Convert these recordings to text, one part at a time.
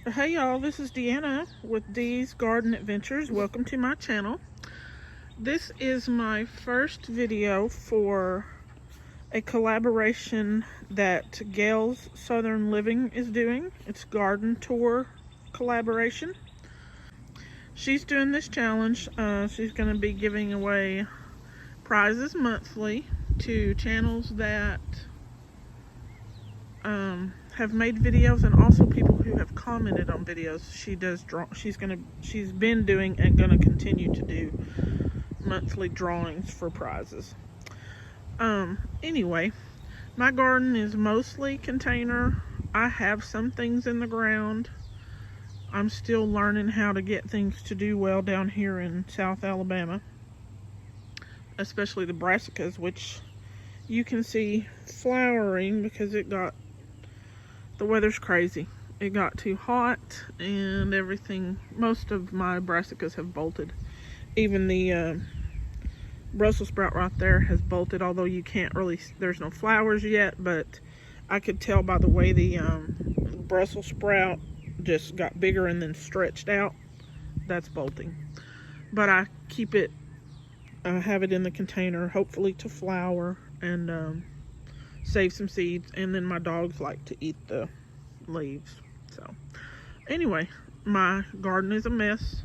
Hey y'all, this is Deanna with D's Garden Adventures. Welcome to my channel. This is my first video for a collaboration that Gail's Southern Living is doing. It's garden tour collaboration. She's doing this challenge. She's going to be giving away prizes monthly to channels that have made videos, and also people who have commented on videos. She's been doing and gonna continue to do monthly drawings for prizes. Anyway, my garden is mostly container. I have some things in the ground. I'm still learning how to get things to do well down here in South Alabama, especially the brassicas, which you can see flowering because the weather's crazy. It got too hot and everything. Most of my brassicas have bolted. Even the Brussels sprout right there has bolted, although you can't really, there's no flowers yet, but I could tell by the way the Brussels sprout just got bigger and then stretched out. That's bolting. But I keep it, have it in the container, hopefully to flower and save some seeds, and then my dogs like to eat the leaves. So anyway, my garden is a mess.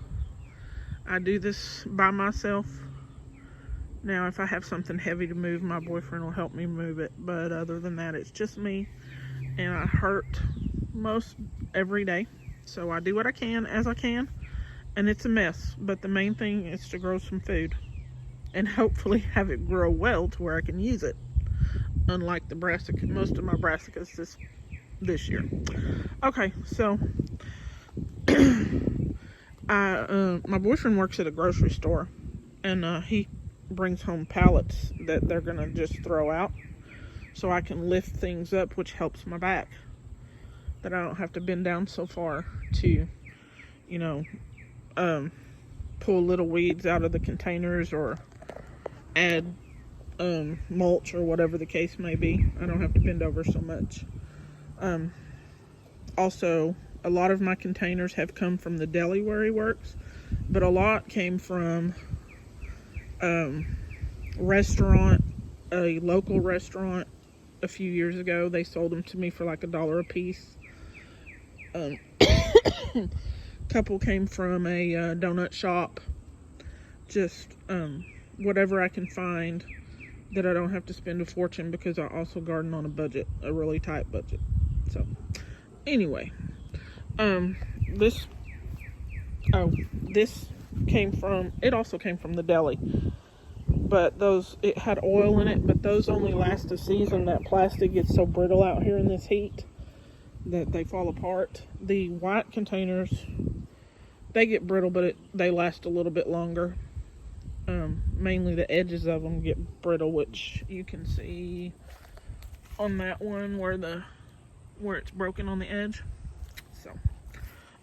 I do this by myself. Now if I have something heavy to move, my boyfriend will help me move it, but other than that, it's just me, and I hurt most every day. So I do what I can as I can, and it's a mess, but the main thing is to grow some food and hopefully have it grow well to where I can use it, unlike the brassica, most of my brassicas this year. Okay, so my boyfriend works at a grocery store, and he brings home pallets that they're gonna just throw out so I can lift things up, which helps my back, that I don't have to bend down so far to, pull little weeds out of the containers or add mulch or whatever the case may be. I don't have to bend over so much. Also, a lot of my containers have come from the deli where he works, but a lot came from restaurant, a local restaurant a few years ago. They sold them to me for like $1 a piece. Couple came from a donut shop. Just whatever I can find that I don't have to spend a fortune, because I also garden on a budget, a really tight budget. So anyway, this it also came from the deli, but it had oil in it, but those only last a season. That plastic gets so brittle out here in this heat that they fall apart. The white containers, they get brittle, but they last a little bit longer. Mainly the edges of them get brittle, which you can see on that one where it's broken on the edge. So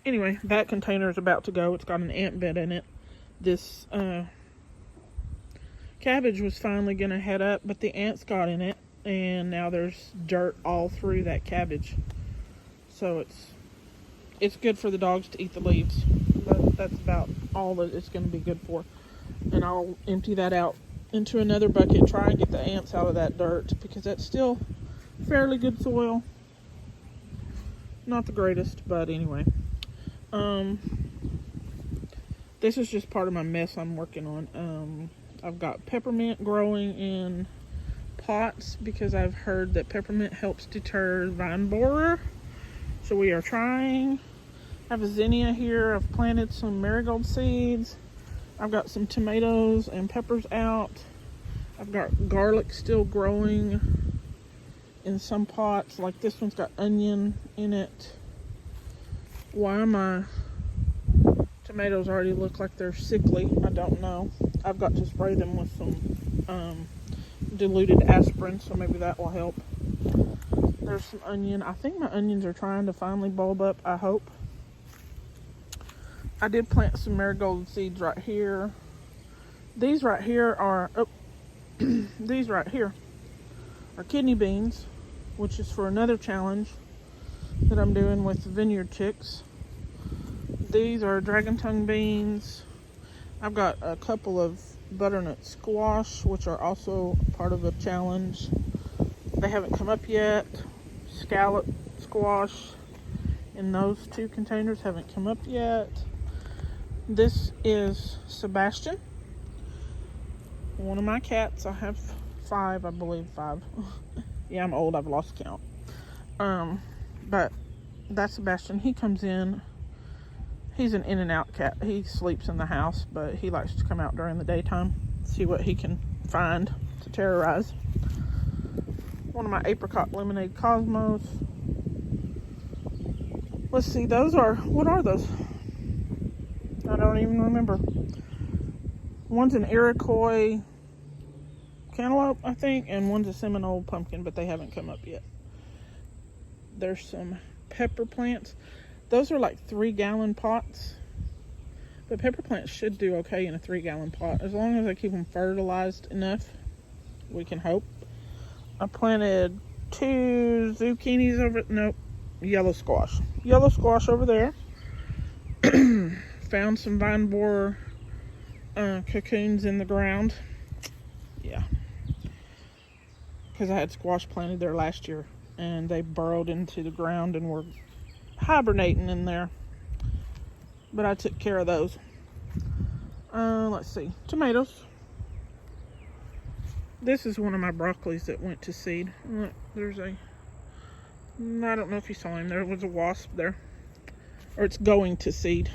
anyway, that container is about to go. It's got an ant bed in it. This cabbage was finally gonna head up, but the ants got in it, and now there's dirt all through that cabbage. So it's good for the dogs to eat the leaves, but that's about all that it's going to be good for. And I'll empty that out into another bucket, try and get the ants out of that dirt, because that's still fairly good soil. Not the greatest, but anyway. This is just part of my mess I'm working on. I've got peppermint growing in pots because I've heard that peppermint helps deter vine borer. So we are trying. I have a zinnia here. I've planted some marigold seeds. I've got some tomatoes and peppers out. I've got garlic still growing in some pots. Like this one's got onion in it. Why my tomatoes already look like they're sickly, I don't know. I've got to spray them with some diluted aspirin, so maybe that will help. There's some onion. I think my onions are trying to finally bulb up, I hope. I did plant some marigold seeds right here. These right here are, these right here are kidney beans, which is for another challenge that I'm doing with the vineyard chicks. These are dragon tongue beans. I've got a couple of butternut squash, which are also part of a challenge. They haven't come up yet. Scallop squash in those 2 containers haven't come up yet. This is Sebastian, one of my cats. I have 5, I believe 5. Yeah, I'm old, I've lost count. But that's Sebastian. He comes in. He's an in and out cat. He sleeps in the house, but he likes to come out during the daytime, see what he can find to terrorize. One of my apricot lemonade cosmos. Let's see, those are, what are those? I don't even remember. One's an Iroquois cantaloupe, I think, and one's a Seminole pumpkin, but they haven't come up yet. There's some pepper plants. Those are like 3-gallon pots. But pepper plants should do okay in a 3-gallon pot. As long as I keep them fertilized enough, we can hope. I planted 2 zucchinis yellow squash. Yellow squash over there. Found some vine borer cocoons in the ground. Yeah. Because I had squash planted there last year, and they burrowed into the ground and were hibernating in there. But I took care of those. Let's see. Tomatoes. This is one of my broccolis that went to seed. Look, there's I don't know if you saw him. There was a wasp there. Or it's going to seed.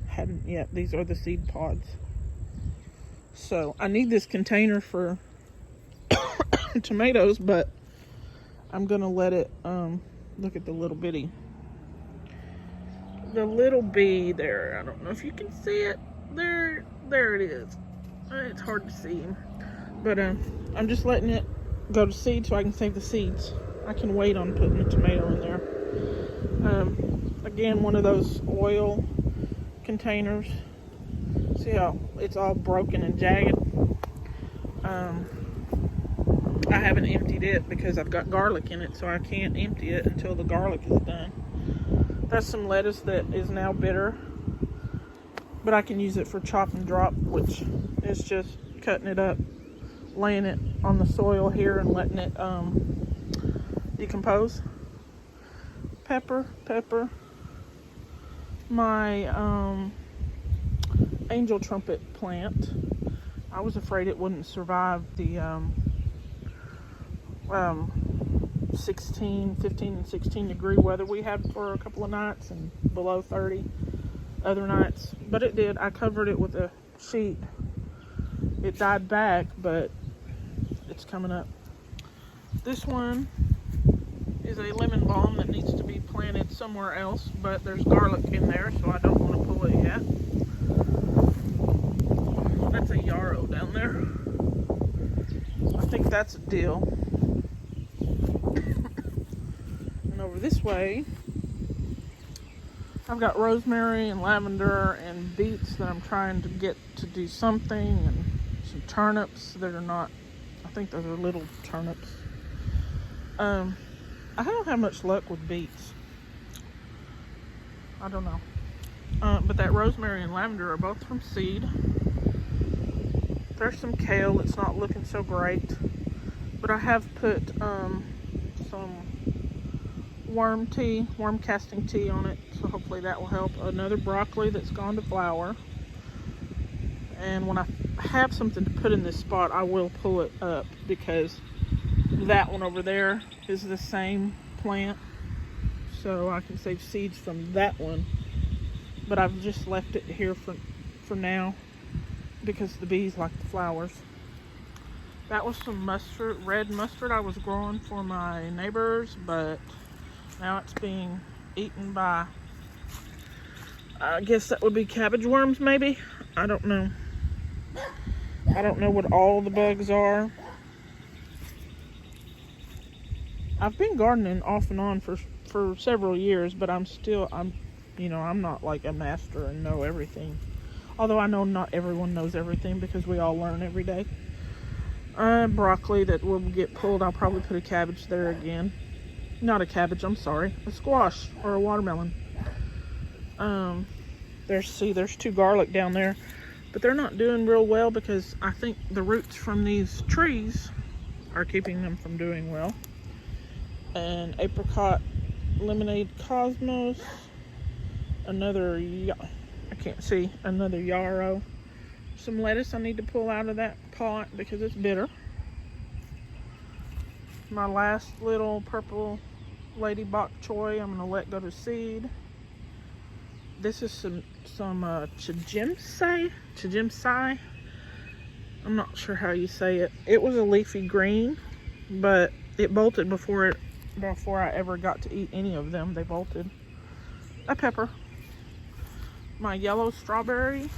Hadn't yet. These are the seed pods. So I need this container for tomatoes, but I'm gonna let it look at the little bitty. The little bee there. I don't know if you can see it. There it is. It's hard to see him. But I'm just letting it go to seed so I can save the seeds. I can wait on putting the tomato in there. Again, one of those oil containers. See how it's all broken and jagged? I haven't emptied it because I've got garlic in it, so I can't empty it until the garlic is done. That's some lettuce that is now bitter, but I can use it for chop and drop, which is just cutting it up, laying it on the soil here and letting it decompose. Pepper. My angel trumpet plant. I was afraid it wouldn't survive the 15 and 16 degree weather we had for a couple of nights, and below 30 other nights, but it did. I covered it with a sheet. It died back, but it's coming up. This one is a lemon balm that needs to be planted somewhere else, but there's garlic in there, so I don't want to pull it yet. That's a yarrow down there. I think that's a dill. And over this way, I've got rosemary and lavender and beets that I'm trying to get to do something, and some turnips that are not, I think those are little turnips. I don't have much luck with beets. I don't know. But that rosemary and lavender are both from seed. There's some kale. It's not looking so great. But I have put some worm casting tea on it. So hopefully that will help. Another broccoli that's gone to flower. And when I have something to put in this spot, I will pull it up, because that one over there is the same plant. So I can save seeds from that one. But I've just left it here for now, because the bees like the flowers. That was some mustard, red mustard I was growing for my neighbors, but now it's being eaten by, I guess that would be cabbage worms maybe? I don't know. I don't know what all the bugs are. I've been gardening off and on for several years, but I'm not like a master and know everything. Although I know not everyone knows everything, because we all learn every day. Broccoli that will get pulled. I'll probably put a cabbage there again. Not a cabbage, I'm sorry. A squash or a watermelon. There's 2 garlic down there, but they're not doing real well because I think the roots from these trees are keeping them from doing well. And apricot lemonade cosmos, another yarrow. Some lettuce I need to pull out of that pot because it's bitter. My last little purple lady bok choy I'm gonna let go to seed. This is some chajimsai. I'm not sure how you say it. It was a leafy green, but it bolted before I ever got to eat any of them. They bolted. A pepper. My yellow strawberry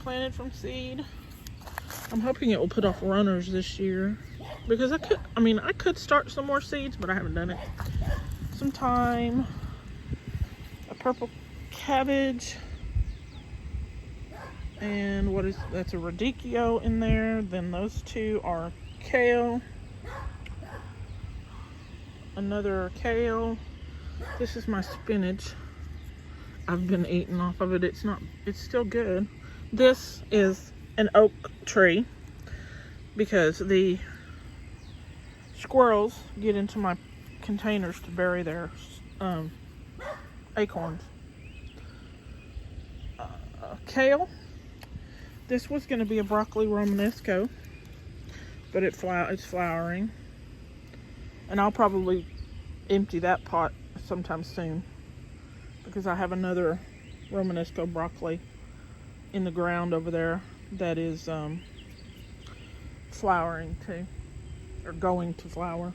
planted from seed. I'm hoping it will put off runners this year because I could start some more seeds, but I haven't done it. Some thyme, a purple cabbage, and that's a radicchio in there. Then those 2 are kale, another kale. This is my spinach. I've been eating off of it. It's still good. This is an oak tree because the squirrels get into my containers to bury their acorns. Kale. This was going to be a broccoli romanesco, but it's flowering, and I'll probably empty that pot sometime soon because I have another romanesco broccoli in the ground over there that is flowering too, or going to flower.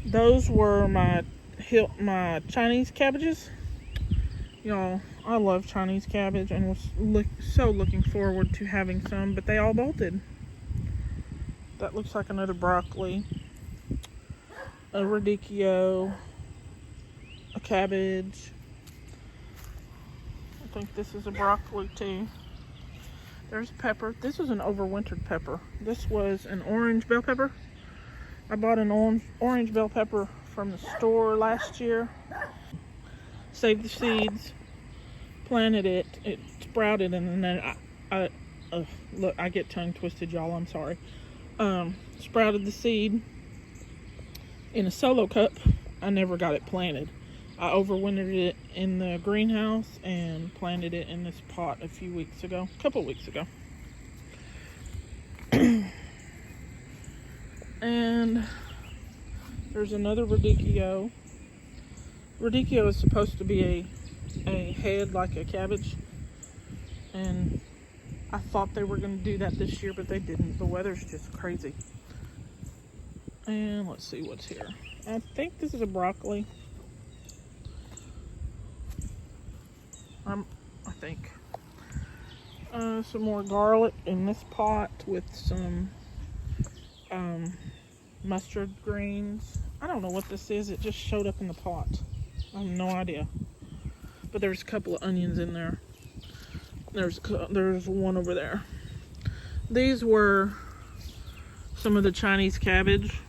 Those were my Chinese cabbages. Y'all, I love Chinese cabbage and was so looking forward to having some, but they all bolted. That looks like another broccoli, a radicchio, a cabbage. I think this is a broccoli too. There's pepper. This is an overwintered pepper. This was an orange bell pepper. I bought an orange bell pepper from the store last year. Saved the seeds, planted it, it sprouted, and then look, I get tongue twisted, y'all, I'm sorry. Sprouted the seed in a solo cup. I never got it planted. I overwintered it in the greenhouse and planted it in this pot a couple weeks ago. And there's another radicchio. Radicchio is supposed to be a head like a cabbage, and I thought they were going to do that this year, but they didn't. The weather's just crazy. And let's see what's here. I think this is a broccoli. I think. Some more garlic in this pot with some mustard greens. I don't know what this is. It just showed up in the pot. I have no idea. But there's a couple of onions in there. There's one over there. These were some of the Chinese cabbage,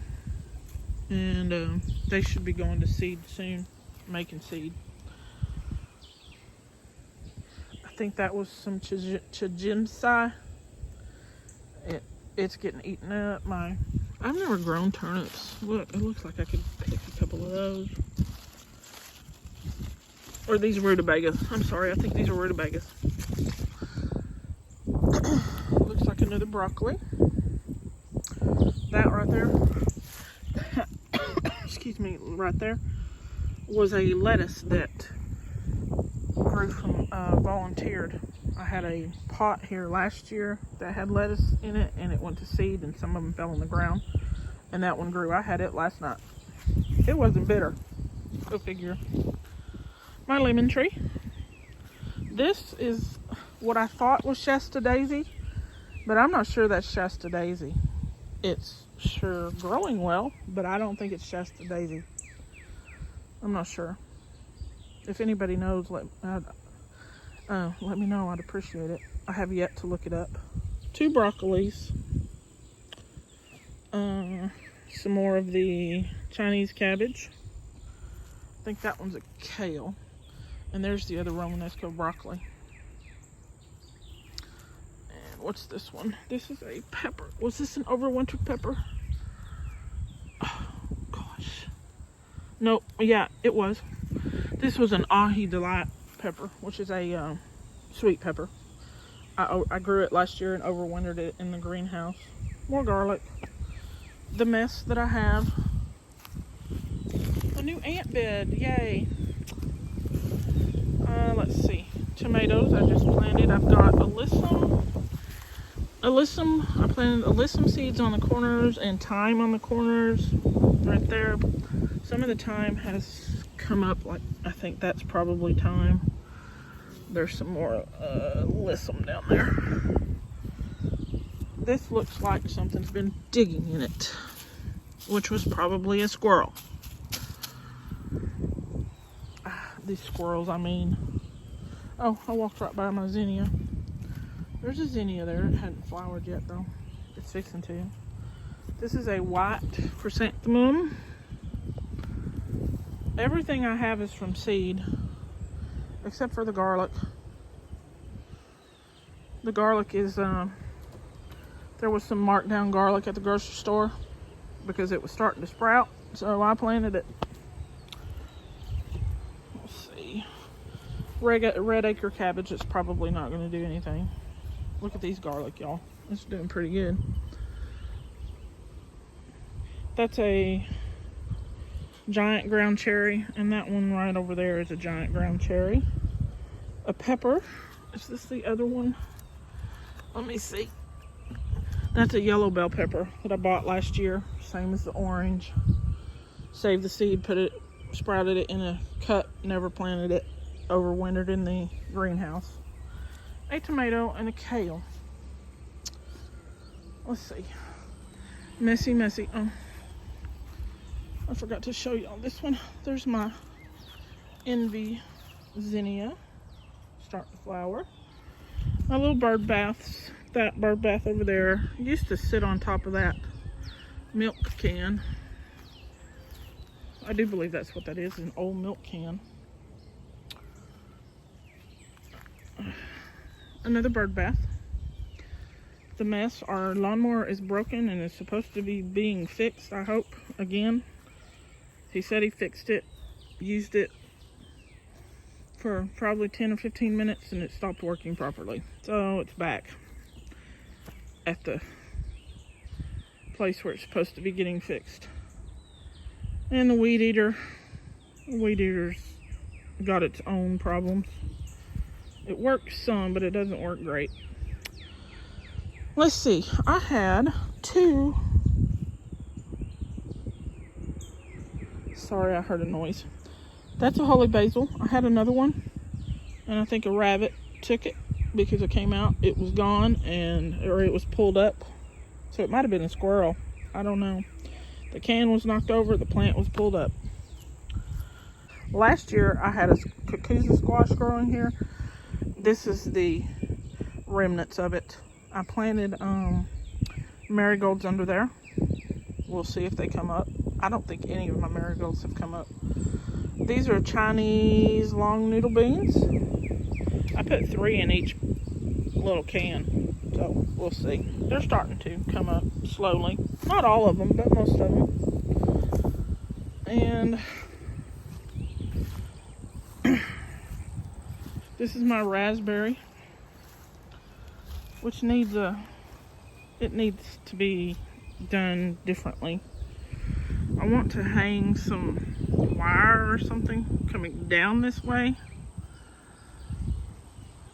and they should be going to seed soon, making seed. I think that was some chajimsai. It's getting eaten up. I've never grown turnips. Look, it looks like I could pick a couple of those. Or these rutabagas. I'm sorry, I think these are rutabagas. Looks like another broccoli. That right there, excuse me, right there, was a lettuce that grew from volunteered. I had a pot here last year that had lettuce in it, and it went to seed, and some of them fell on the ground, and that one grew. I had it last night. It wasn't bitter. Go figure. My lemon tree. This is what I thought was Shasta Daisy, but I'm not sure that's Shasta Daisy. It's sure growing well, but I don't think it's Shasta Daisy. I'm not sure. If anybody knows, let me know. I'd appreciate it. I have yet to look it up. 2 broccolis. Some more of the Chinese cabbage. I think that one's a kale. And there's the other Romanesco broccoli. And what's this one? This is a pepper. Was this an overwintered pepper? Oh, gosh. Nope. Yeah, it was. This was an Ahi Delight pepper, which is a sweet pepper. I grew it last year and overwintered it in the greenhouse. More garlic. The mess that I have. A new ant bed. Yay. Let's see. Tomatoes I just planted. I've got alyssum. I planted alyssum seeds on the corners and thyme on the corners right there. Some of the thyme has come up, like I think that's probably thyme. There's some more alyssum down there. This looks like something's been digging in it, which was probably a squirrel. These squirrels, I mean. Oh, I walked right by my zinnia. There's a zinnia there. It hadn't flowered yet, though. It's fixing to. This is a white chrysanthemum. Everything I have is from seed, except for the garlic. The garlic is, there was some marked down garlic at the grocery store because it was starting to sprout, so I planted it. Let's see. Red acre cabbage is probably not going to do anything. Look at these garlic, y'all. It's doing pretty good. That's a giant ground cherry, and that one right over there is a giant ground cherry. A pepper. Is this the other one? Let me see. That's a yellow bell pepper that I bought last year, same as the orange. Saved the seed, sprouted it in a cut, never planted it, overwintered in the greenhouse. A tomato and a kale. Let's see. Messy. Oh, I forgot to show y'all this one. There's my envy zinnia, starting to flower. My little bird baths. That bird bath over there used to sit on top of that milk can. I do believe that's what that is, an old milk can. Another bird bath. The mess, our lawnmower is broken and is supposed to be being fixed, I hope, again. He said he fixed it, used it for probably 10 or 15 minutes and it stopped working properly. So it's back at the place where it's supposed to be getting fixed. And the weed eater's got its own problems. It works some, but it doesn't work great. Let's see, I had two. Sorry, I heard a noise. That's a holy basil. I had another one, and I think a rabbit took it because it came out. It was gone, or it was pulled up. So it might have been a squirrel. I don't know. The can was knocked over. The plant was pulled up. Last year, I had a cucuzza squash growing here. This is the remnants of it. I planted marigolds under there. We'll see if they come up. I don't think any of my marigolds have come up. These are Chinese long noodle beans. I put 3 in each little can, so we'll see. They're starting to come up slowly. Not all of them, but most of them. And this is my raspberry, which needs to be done differently. I want to hang some wire or something coming down this way,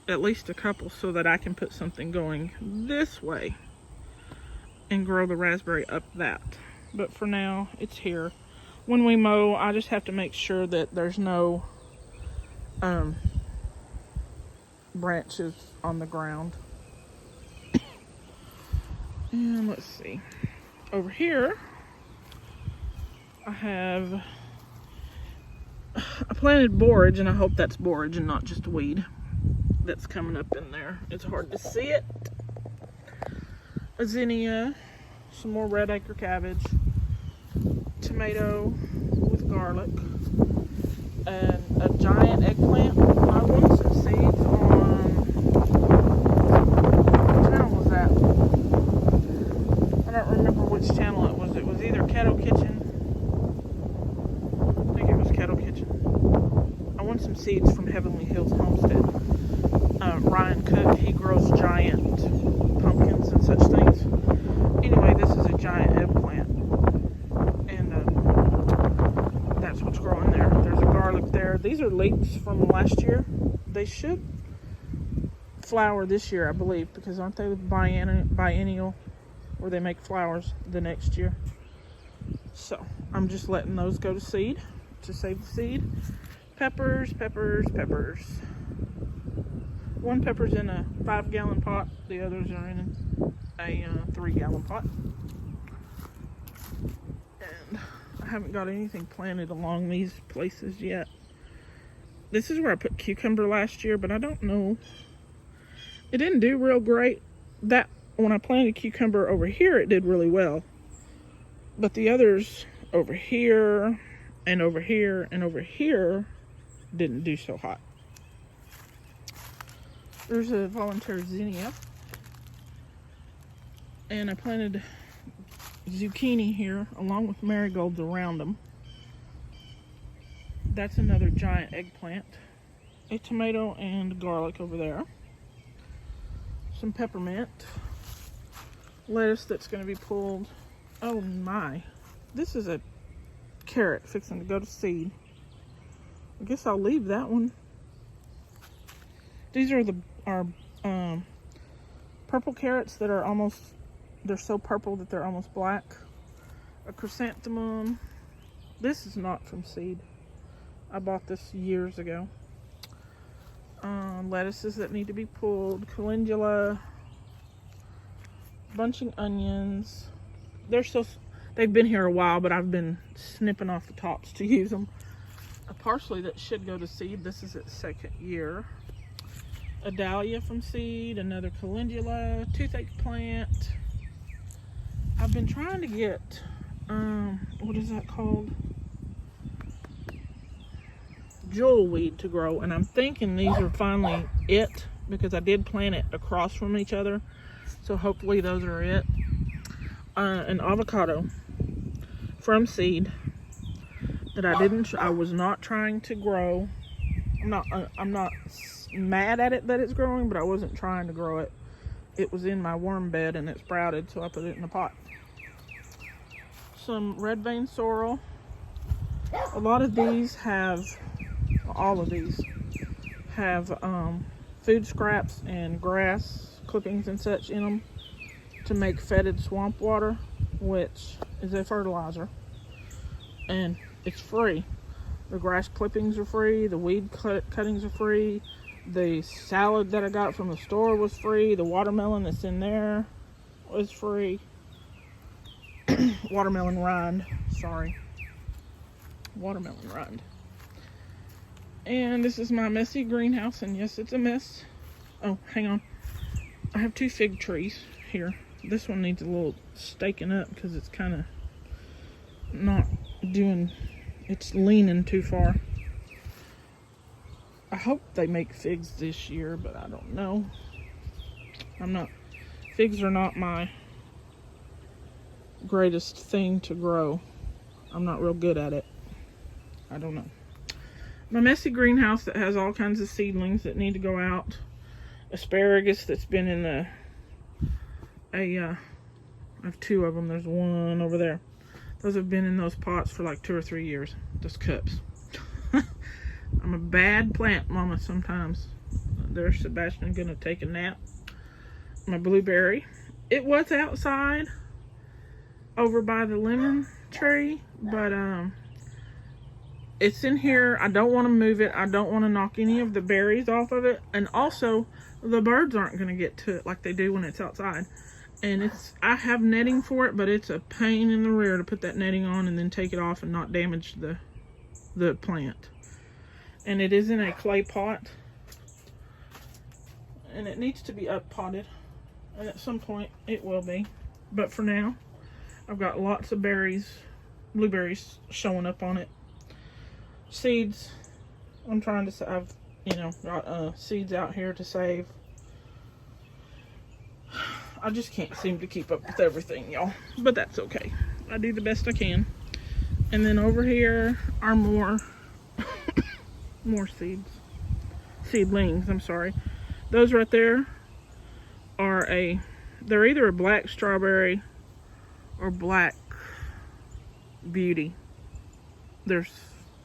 at least a couple, so that I can put something going this way and grow the raspberry up that. But for now, it's here. When we mow, I just have to make sure that there's no branches on the ground. And let's see, over here I planted borage, and I hope that's borage and not just weed that's coming up in there. It's hard to see it. A zinnia, some more red acre cabbage, tomato with garlic, and a giant eggplant. leeks from last year. They should flower this year, I believe, because aren't they biennial where they make flowers the next year? So I'm just letting those go to seed to save the seed. Peppers. One pepper's in a 5-gallon pot. The others are in a 3-gallon pot. And I haven't got anything planted along these places yet. This is where I put cucumber last year, but I don't know. It didn't do real great. That when I planted cucumber over here, it did really well. But the others over here and over here and over here didn't do so hot. There's a voluntary zinnia. And I planted zucchini here along with marigolds around them. That's another giant eggplant. A tomato and garlic over there. Some peppermint. Lettuce that's going to be pulled. Oh my. This is a carrot fixing to go to seed. I guess I'll leave that one. These are our purple carrots that are almost, they're so purple that they're almost black. A chrysanthemum. This is not from seed. I bought this years ago. Lettuces that need to be pulled. Calendula. Bunching onions. They've been here a while, but I've been snipping off the tops to use them. A parsley that should go to seed. This is its second year. A dahlia from seed. Another calendula. Toothache plant. I've been trying to get, what is that called? Jewelweed to grow, and I'm thinking these are finally it, because I did plant it across from each other, so hopefully those are it. An avocado from seed that I was not trying to grow. I'm not mad at it that it's growing, but I wasn't trying to grow it. It was in my worm bed and it sprouted, so I put it in a pot. Some red vein sorrel. A lot of these have, all of these have food scraps and grass clippings and such in them to make fetid swamp water, which is a fertilizer, and it's free. The grass clippings are free, the weed cuttings are free, the salad that I got from the store was free, the watermelon that's in there was free. Watermelon rind, sorry. Watermelon rind. And this is my messy greenhouse, and yes, it's a mess. Oh, hang on. I have 2 fig trees here. This one needs a little staking up because it's kind of not doing, it's leaning too far. I hope they make figs this year, but I don't know. Figs are not my greatest thing to grow. I'm not real good at it. I don't know. My messy greenhouse that has all kinds of seedlings that need to go out. Asparagus that's been in I have 2 of them. There's one over there. Those have been in those pots for like 2 or 3 years. Those cups. I'm a bad plant mama sometimes. There's Sebastian gonna take a nap. My blueberry. It was outside over by the lemon tree, but it's in here. I don't want to move it. I don't want to knock any of the berries off of it. And also, the birds aren't going to get to it like they do when it's outside. And I have netting for it, but it's a pain in the rear to put that netting on and then take it off and not damage the plant. And it is in a clay pot. And it needs to be up potted. And at some point, it will be. But for now, I've got lots of blueberries showing up on it. Seeds, I'm trying to, I've, got seeds out here to save. I just can't seem to keep up with everything, y'all. But that's okay. I do the best I can. And then over here are more seedlings, I'm sorry. Those right there are they're either a black strawberry or black beauty. There's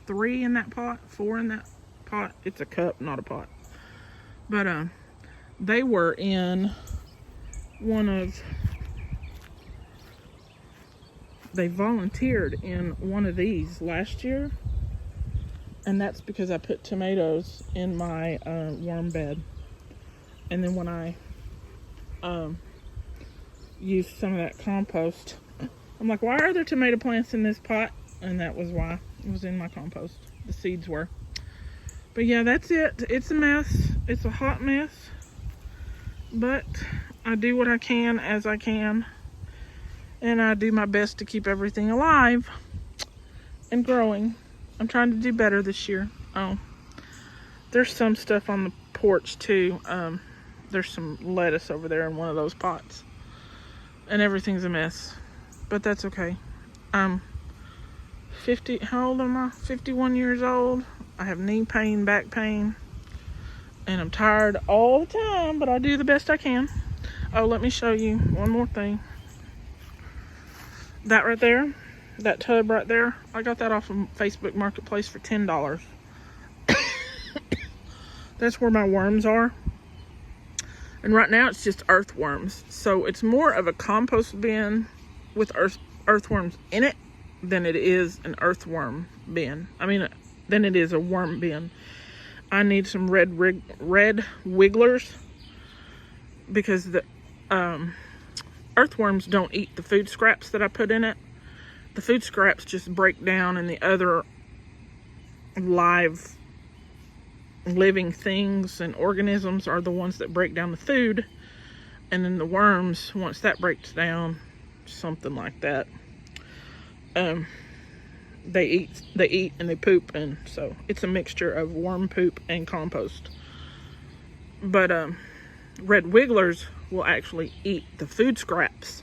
3 in that pot, 4 in that pot. It's a cup, not a pot. But they were in they volunteered in one of these last year, and that's because I put tomatoes in my worm bed. And then when I used some of that compost, I'm like, why are there tomato plants in this pot? And that was why. It was in my compost. The seeds were. But yeah, that's it. It's a mess. It's a hot mess. But I do what I can as I can. And I do my best to keep everything alive and growing. I'm trying to do better this year. Oh, there's some stuff on the porch too. There's some lettuce over there in one of those pots. And everything's a mess. But that's okay. I'm 50, how old am I? 51 years old. I have knee pain, back pain. And I'm tired all the time, but I do the best I can. Oh, let me show you one more thing. That right there, that tub right there, I got that off of Facebook Marketplace for $10. That's where my worms are. And right now it's just earthworms. So it's more of a compost bin with earthworms in it than it is an earthworm bin. I mean, than it is a worm bin. I need some red wigglers because the earthworms don't eat the food scraps that I put in it. The food scraps just break down, and the other living things and organisms are the ones that break down the food. And then the worms, once that breaks down, something like that, they eat and they poop, and so it's a mixture of worm poop and compost. But red wigglers will actually eat the food scraps,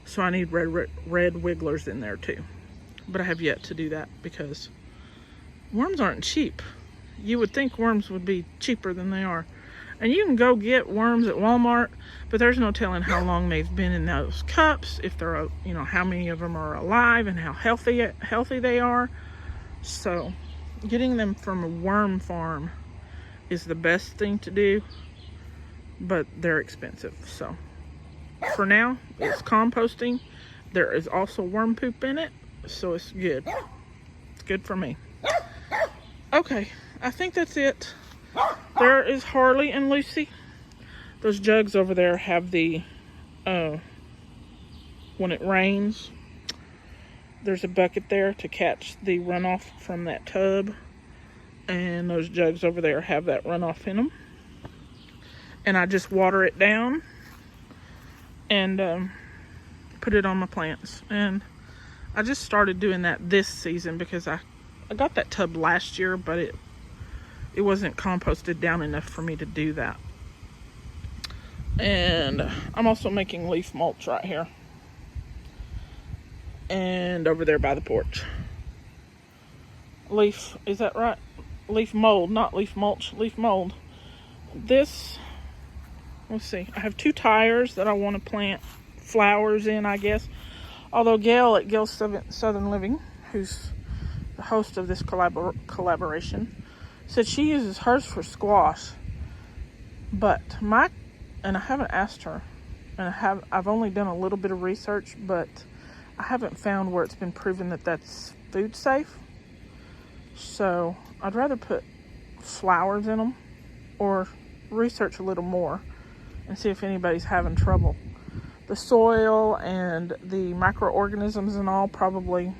so I need red wigglers in there too. But I have yet to do that because worms aren't cheap. You would think worms would be cheaper than they are. And you can go get worms at Walmart, but there's no telling how long they've been in those cups, if they're, you know, how many of them are alive and how healthy they are. So getting them from a worm farm is the best thing to do, but they're expensive. So for now, it's composting. There is also worm poop in it, so it's good. It's good for me. Okay, I think that's it. There is Harley and Lucy. Those jugs over there have the, when it rains, there's a bucket there to catch the runoff from that tub. And those jugs over there have that runoff in them. And I just water it down and put it on my plants. And I just started doing that this season because I got that tub last year, but it wasn't composted down enough for me to do that. And I'm also making leaf mulch right here. And over there by the porch. Leaf, is that right? Leaf mold, not leaf mulch, leaf mold. This, let's see, I have 2 tires that I want to plant flowers in, I guess. Although Gail at Gail's Southern Living, who's the host of this collaboration, said she uses hers for squash. But and I haven't asked her, and I've only done a little bit of research, but I haven't found where it's been proven that that's food safe. So I'd rather put flowers in them or research a little more and see if anybody's having trouble. The soil and the microorganisms and all probably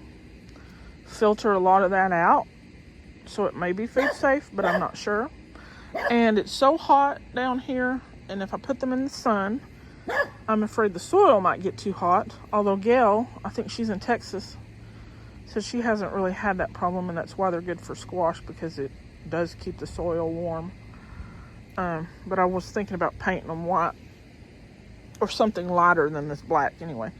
filter a lot of that out. So it may be food safe, but I'm not sure. And it's so hot down here, and if I put them in the sun, I'm afraid the soil might get too hot. Although Gail, I think she's in Texas, says she hasn't really had that problem, and that's why they're good for squash, because it does keep the soil warm. But I was thinking about painting them white or something lighter than this black anyway.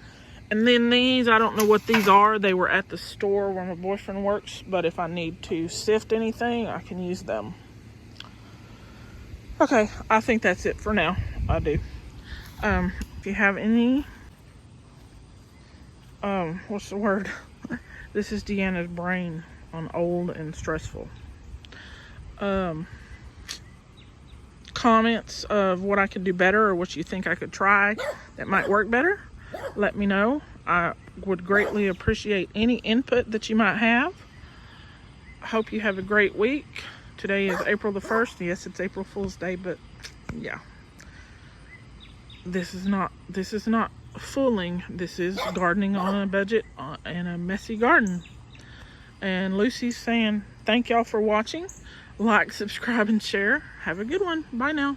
And then these, I don't know what these are. They were at the store where my boyfriend works, but if I need to sift anything, I can use them. Okay, I think that's it for now. I do. If you have any, what's the word? This is Deanna's brain on old and stressful. comments of what I could do better or what you think I could try that might work better, let me know. I would greatly appreciate any input that you might have. I hope you have a great week. Today is April the 1st. Yes, it's April Fool's Day, but yeah. This is not fooling. This is gardening on a budget and a messy garden. And Lucy's saying thank y'all for watching. Like, subscribe, and share. Have a good one. Bye now.